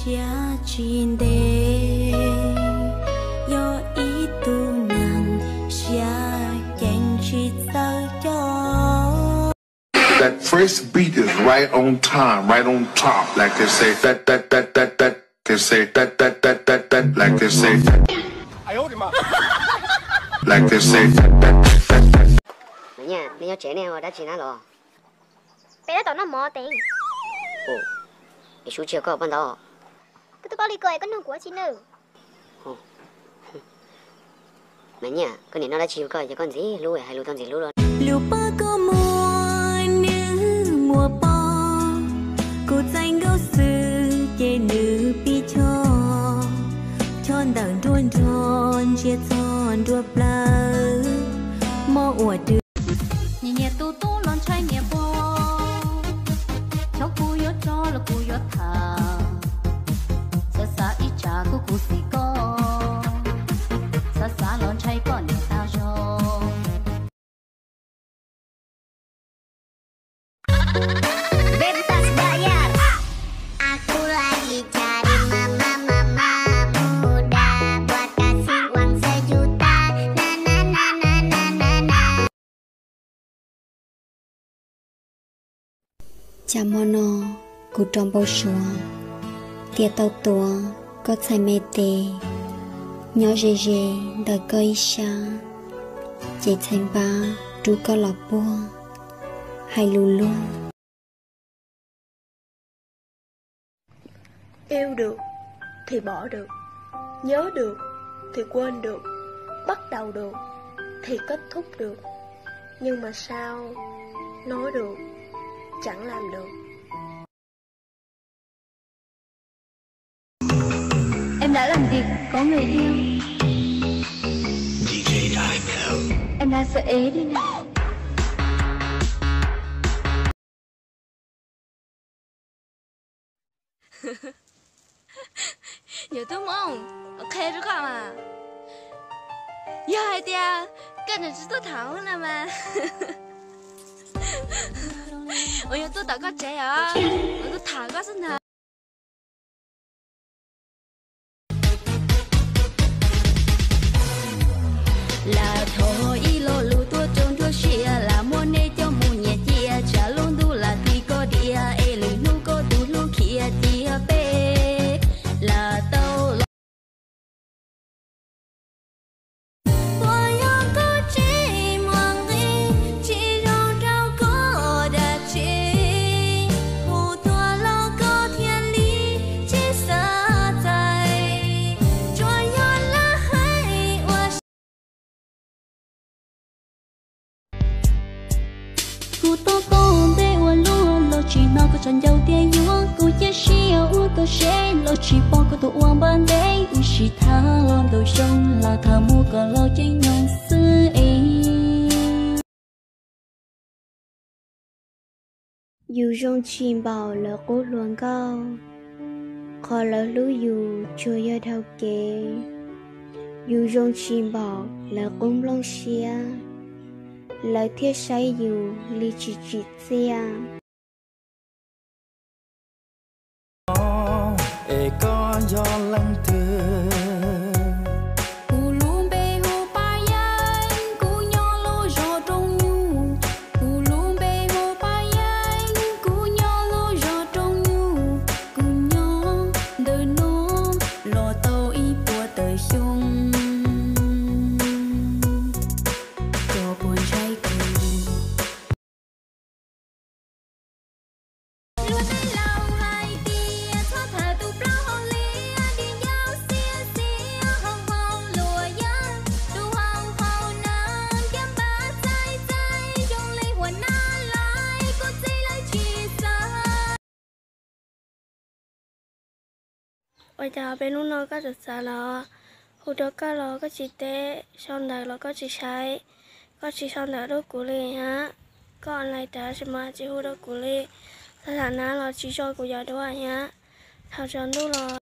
xia chín đê yo ý tu nàng xia chèn chi sao cho. That first beat is right on time, right on top, like they say that. They say that, like they say that. Like they say that. Mẹ nha, bây giờ trẻ này đã chỉ nào rồi? Bé đã tao nó mò tiền. Ồ, cái số chiều có bao đó? Cái tôi có đi cười con đường của chị nữ. Ồ, mẹ nha, con này nó đã chiều coi cho con gì lùi hay lùi con gì lùi rồi? Liều ba có mùa nữ mùa bò, cô danh gấu sư chế nữ bi cho đằng trôn chia tròn đua bla mò ủa đưa nhẹ nhẹ tu lon trai nhẹ bò cháu cu yo cho là cu yo thà xa xa ít trà cô cu xì co xa xa lon trai còn nhẹ ta rồi. Bebas bayar. Aku lagi cari mama muda buat kasih uang sejuta. Na. Chà mò nò cụ trong bao xùa tia tàu tua có chạy mê tê nhỏ dê dê đời có ý xa chạy chạy ba tru có lọ bua hay lù lù. Yêu được thì bỏ được, nhớ được thì quên được, bắt đầu được thì kết thúc được, nhưng mà sao nói được chẳng làm được. Em đã làm việc có người yêu. Em đang sợ ế đi nè.有的梦开着干嘛？呀，爹，干着知道糖了吗？我要多打个折啊！我都糖个是哪？ là thôi lo lu tua trôn tua xia là muốn nê cho mu nhẹ tia trả luôn du là tuy có địa e lười nu có tu lu kia tia pe là tao chỉ nó có chân dâu tiền yuan cô chia sẻ u tô sẽ lo chỉ bỏ có tổ uang ban đấy u chỉ tha lòng đầu sông là thà mua có lo trên nhông xưa ấy. Dù trong chim bảo là cố luồng cao khó là lũ dù chưa yêu thao kế dù trong chim bảo là cũng long xia lời thiết say dù li chỉ xe. Ê có gió lăng thừa Cú luôn bê hô ba yên cú nhỏ lô rò trong nhu cú luôn bê hô ba yên cú nhỏ lô rò trong nhu cú nhỏ đời nó lò tàu y bùa đời sung cho buồn trái cười. Bây giờ bên lúc nó có được xa lò, hồi đó có lò có chỉ té, xong đời lò có chỉ sai, có chỉ xong đời đó của lì hả, còn này ta sẽ mà chỉ hồi đó của lì, thật là nó là chỉ cho của giờ đó hả, thảo chọn đúng rồi.